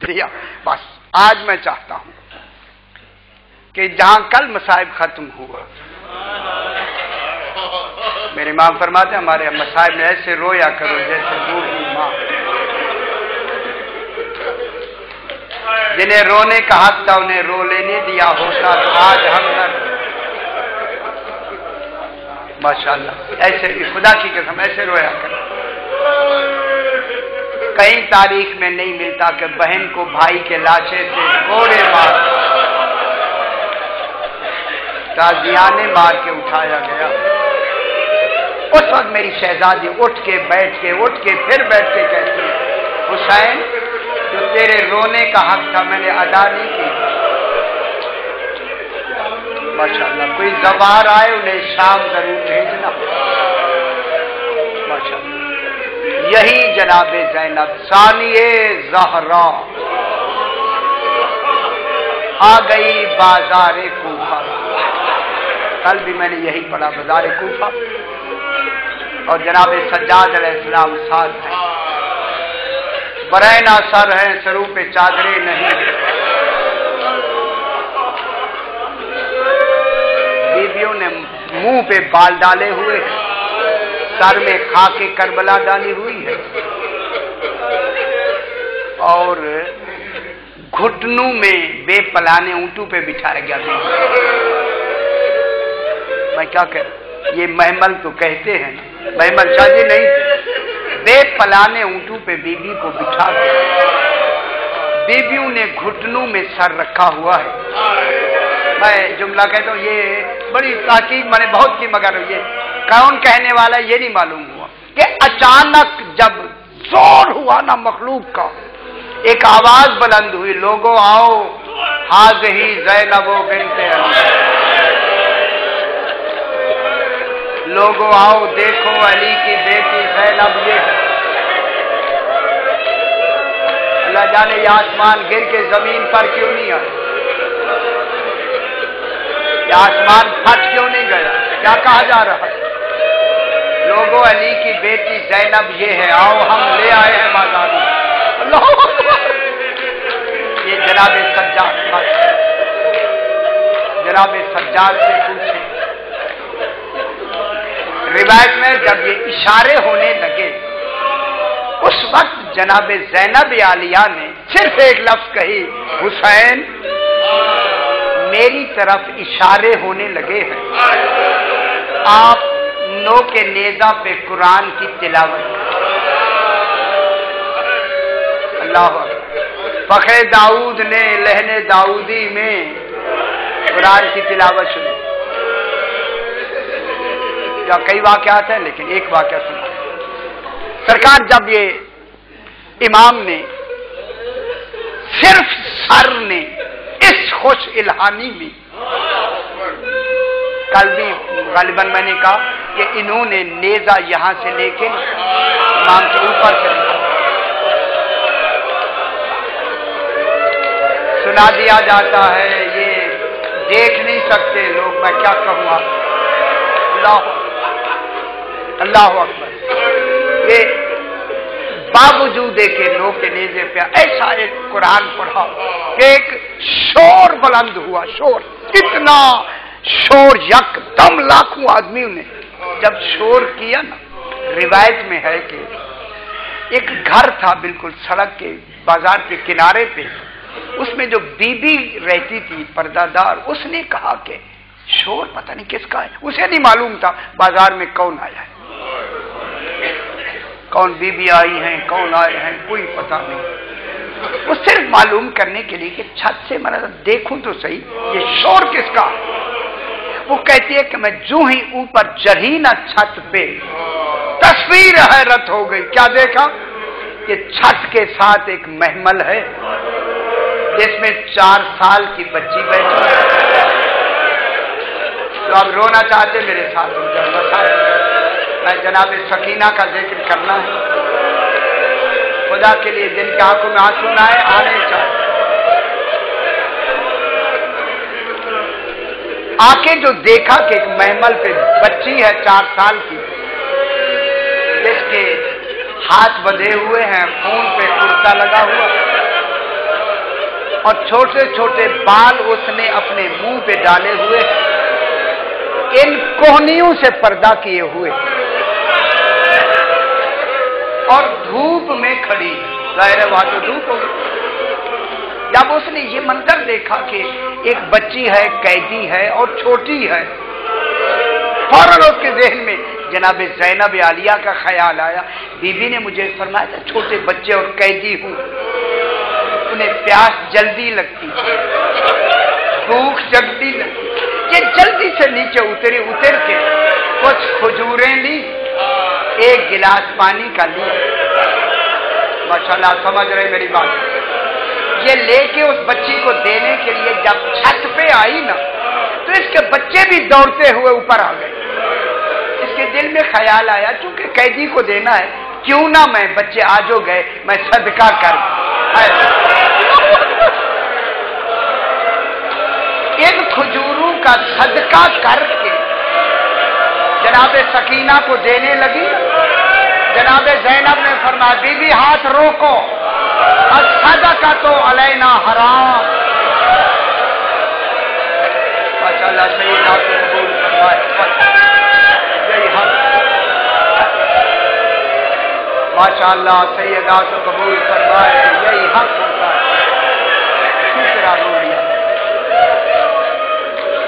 دیا. بس آج میں چاہتا ہوں کہ جہاں کل مصائب ختم ہوا، میرے امام فرماتے ہیں ہمارے مصائب میں ایسے رویا کرو جیسے بوڑھی ماں. جنہیں رونے کا حق تھا انہیں رو لینے دیا ہوتا تو آج ہم نہ. ماشاءاللہ ایسے خدا کی قسم ایسے رویا کرو. کہیں تاریخ میں نہیں ملتا کہ بہن کو بھائی کے لاشے سے کوڑے مار تازیانے مار کے اٹھایا گیا. اس وقت میری شہزادی اٹھ کے پھر بیٹھ کے کہتی ہے حسین جو تیرے رونے کا حق تھا میں نے ادا نہیں کی. ماشاءاللہ کوئی زوار آئے انہیں شام ضرور بھیجنا. ماشاءاللہ یہی جناب زینب ثانیہ زہرا آ گئی بازار کوفہ. کل بھی میں نے یہی پڑھا بازار کوفہ. اور جناب سجاد علیہ السلام ساتھ ہیں. برہنہ سر ہیں سروں پہ چادریں نہیں. بیویوں نے منہ پہ بال ڈالے ہوئے ہیں، سر میں خاک کربلا ڈالی ہوئی ہے اور گھٹنوں میں بے پلانے اونٹوں پہ بٹھایا گیا. میں کیا کہہ یہ محمل تو کہتے ہیں محمل شادی نہیں تھے. بے پلانے اونٹوں پہ بیوی کو بٹھا کے بیویوں نے گھٹنوں میں سر رکھا ہوا ہے. میں جملہ کہتا ہوں یہ بڑی تحقیق میں نے بہت کی مگر یہ کون کہنے والا یہ نہیں معلوم ہوا کہ اچانک جب زور ہوا نا مخلوق کا ایک آواز بلند ہوئی لوگوں آؤ ہاذہی زینب بنت علی. لوگوں آؤ دیکھو علی کی بیٹی زینب یہ ہے. اللہ جانے یہ آسمان گر کے زمین پر کیوں نہیں آئے، یہ آسمان پھٹ کیوں نہیں گیا. کیا کہا جا رہا ہے لوگوں علی کی بیٹی زینب یہ ہے آؤ ہم لے آئے ہیں بازار میں. اللہ یہ جناب سجاد سے پوچھیں. روایت میں جب یہ اشارے ہونے لگے اس وقت جناب زینب عالیہ نے صرف ایک لفظ کہی حسین میری طرف اشارے ہونے لگے ہیں آپ نو کے نیزہ پہ قرآن کی تلاوت. اللہ فخر داؤد نے لہن داؤدی میں قرآن کی تلاوت سنی. یا کئی واقعات ہیں لیکن ایک واقعہ سنا. سرکار جب یہ امام نے صرف سر نے اس خوش الہانی میں کل بھی غالباً میں نے کہا کہ انہوں نے نیزہ یہاں سے لے کے امام کے اوپر سے سنا دیا جاتا ہے. یہ دیکھ نہیں سکتے لوگ. میں کیا کہوں آپ. اللہ اکبر. یہ باوجود کہ لوگ کے نیزے پہ ایسا ایک قرآن پڑھا کہ ایک شور بلند ہوا. شور اتنا شور یک دم لاکھوں آدمیوں نے جب شور کیا نا. روایت میں ہے کہ ایک گھر تھا بالکل سڑک کے بازار کے کنارے پہ. اس میں جو بی بی رہتی تھی پردہ دار اس نے کہا کہ شور پتہ نہیں کس کا ہے. اسے نہیں معلوم تھا بازار میں کون آیا ہے کون بی بی آئی ہیں کون آئے ہیں کوئی پتہ نہیں. وہ صرف معلوم کرنے کے لیے کہ چھت سے میں دیکھوں تو صحیح یہ شور کس کا. وہ کہتی ہے کہ میں جو ہی اوپر چڑھی نا چھت پہ تصویر حیرت ہو گئی. کیا دیکھا کہ چھت کے ساتھ ایک محمل ہے جس میں 4 سال کی بچی بیٹھی ہے. تو اب رونا چاہتے میرے ساتھ ہو جائے. میں جناب سکینہ کا ذکر کرنا ہے. خدا کے لیے جن کی آنکھوں میں آنسو نہ آنے چاہیے. آنکھیں جو دیکھا کہ ایک محمل پہ بچی ہے 4 سال کی جس کے ہاتھ بدھے ہوئے ہیں خون پہ کرتا لگا ہوا और छोटे छोटे बाल उसने अपने मुंह पे डाले हुए, इन कोहनियों से पर्दा किए हुए, और धूप में खड़ी। जाहिर है वहां तो धूप हो गई। जब उसने ये मंजर देखा कि एक बच्ची है, कैदी है और छोटी है, फौरन उसके जहन में जनाब ज़ैनब आलिया का ख्याल आया। बीबी ने मुझे फरमाया था छोटे बच्चे और कैदी हूं, उन्हें प्यास जल्दी लगती, भूख जल्दी लगती। ये जल्दी से नीचे उतर के कुछ खजूरें ली, एक गिलास पानी का लिया। माशाल्लाह समझ रहे मेरी बात। ये लेके उस बच्ची को देने के लिए जब छत पे आई ना, तो इसके बच्चे भी दौड़ते हुए ऊपर आ गए। इसके दिल में ख्याल आया चूंकि कैदी को देना है, क्यों ना मैं, बच्चे आजो गए, मैं सदका कर इन खजूरों का सदका करके जनाब सकीना को देने लगी। जनाब ज़ैनब ने फरमाया बीबी हाथ रोको, सदका तो अलैना हराम। माशाअल्लाह सैयदा को कबूल फरमाए, यही हक। माशाअल्लाह सैयदा को कबूल फरमाए, यही हक होता है। तीसरा रोड़िया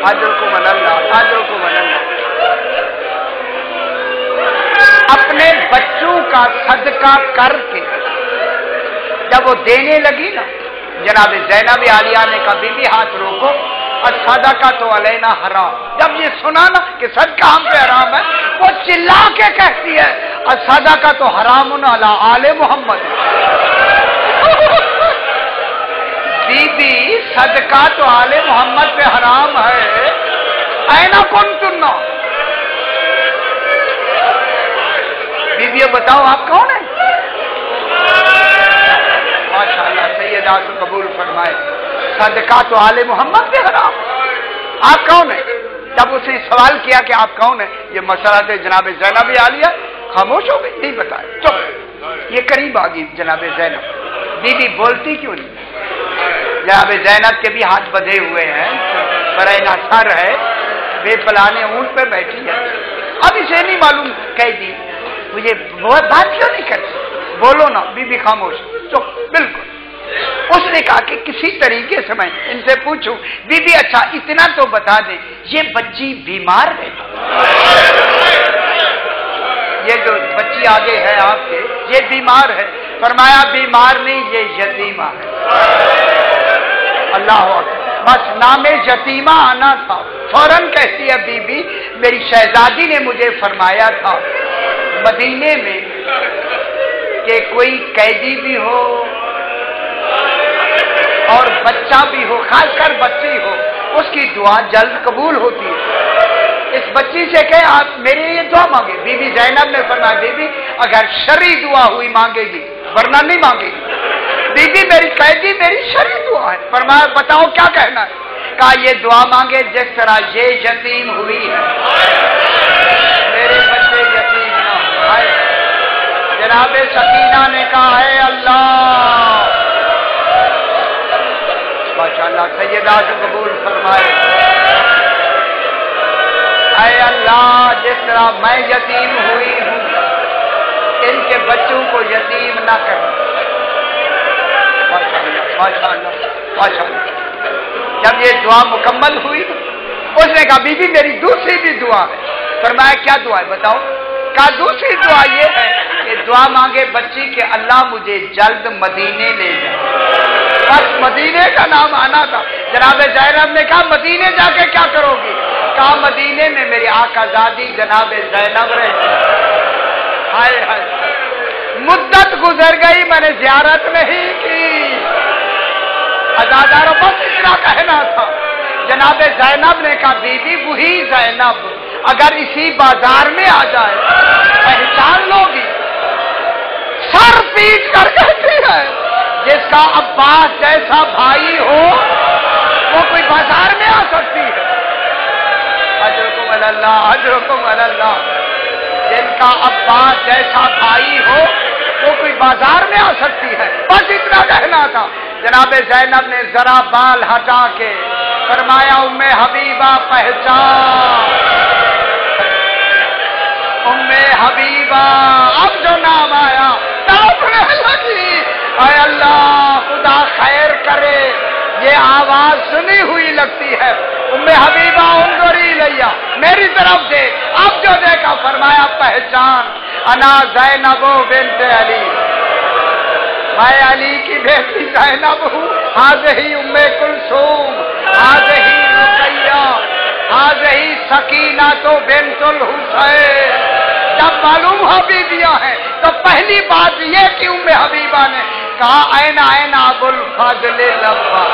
अजर को मनल्ला, अजर को मनल्ला। अपने बच्चों का सदका करके जब वो देने लगी ना, जनाब ज़ैनब आलिया ने कहा बीबी हाथ रोको, और सदका तो अलैना हराम। जब ये सुना ना कि सदका हम पे हराम है, वो चिल्ला के कहती है और सदका तो हरामुन अला आले मोहम्मद। बीबी सदका तो आले मोहम्मद पे हराम है, ऐना कौन सुनना। बीबी बताओ आप कौन है। माशाअल्लाह सैयदा को कबूल फरमाए, सदका तो आले मोहम्मद पे हराम, आप कौन है। जब उसने सवाल किया कि आप कौन है, ये मसला थे जनाब ज़ैनब आलिया, खामोश हो गई, नहीं बताया, चुप। ये करीब आ गई जनाब ज़ैनब। बीबी बोलती क्यों नहीं। जनाब ज़ैनब के भी हाथ बंधे हुए हैं, बरैना सर है, बेपलाने ऊंट पे बैठी है। अब इसे नहीं मालूम कैदी मुझे बात क्यों नहीं करती, बोलो ना। बीबी खामोश, चुप, बिल्कुल। उसने कहा कि किसी तरीके से मैं इनसे पूछूं। बीबी अच्छा इतना तो बता दे, ये बच्ची बीमार है। ये जो बच्ची आगे है आपके, ये बीमार है। फरमाया बीमार नहीं, ये यतीमा है। अल्लाह अकबर। बस नामे यतीमा आना था, फौरन कहती है बीबी मेरी शहजादी ने मुझे फरमाया था मदीने में कि कोई कैदी भी हो और बच्चा भी हो, खासकर बच्ची हो, उसकी दुआ जल्द कबूल होती है। इस बच्ची से कहे आप मेरे लिए दुआ मांगे। बीबी ज़ैनब ने फरमाया बीबी अगर शरई दुआ हुई मांगेगी, वरना नहीं मांगेगी। बीबी मेरी कैदी मेरी शरई दुआ है। फरमाया बताओ क्या कहना है। कहा ये दुआ मांगे जिस तरह ये यतीम हुई है, मेरे बच्चे यतीम ना हो। जनाब सकीना ने कहा है अल्लाह, माशाअल्लाह सैयदा को कबूल फरमाए। ऐ अल्लाह जिस तरह मैं यतीम हुई हूं, इनके बच्चों को यतीम ना कर। माशाअल्लाह माशाअल्लाह माशाअल्लाह। जब ये दुआ मुकम्मल हुई, उसने कहा बीबी मेरी दूसरी भी दुआ है। फरमाया क्या दुआ है बताओ। कहा दूसरी दुआ ये है कि दुआ मांगे बच्ची के अल्लाह मुझे जल्द मदीने ले जाए। बस मदीने का नाम आना था। जनाब ज़ैनब ने कहा मदीने जाके क्या करोगी। कहा मदीने में मेरी आकाज़ादी जनाब ज़ैनब रहती। हाय हाय, मुद्दत गुजर गई मैंने ज़ियारत नहीं की। अज़ादारों बस इतना कहना था। जनाब ज़ैनब ने कहा बीबी वही ज़ैनब अगर इसी बाजार में आ जाए पहचान लोगी। सर पीट कर कहती है जिसका अब्बास जैसा भाई हो वो कोई बाजार में आ सकती है। अजरुकुम अल्लाह, अजरुकुम अल्लाह। जिनका अब्बास जैसा भाई हो वो कोई बाजार में आ सकती है। बस इतना कहना था। जनाब ज़ैनब ने जरा बाल हटा के फरमाया उम्मे हबीबा पहचान, उम्मे हबीबा। अब जो नाम आया तड़पने लगी, अय अल्लाह खुदा खैर करे, ये आवाज सुनी हुई लगती है। उम्मे हबीबा उंगरी लिया मेरी तरफ से, अब जो देखा फरमाया पहचान, अना ज़ैनब बिन्ते अली, मैं अली की बेटी ज़ैनब हूँ। हाज़ही उम्मे कुलसूम, हाज़ही रुकैया, हाज़ही सकीना तो बिन्तुल हुसैन। जब मालूम हो बीबियां हैं तो पहली बात ये कि उम्मे हबीबा ने कहा ऐना ऐना अबुल फजल लब्बा,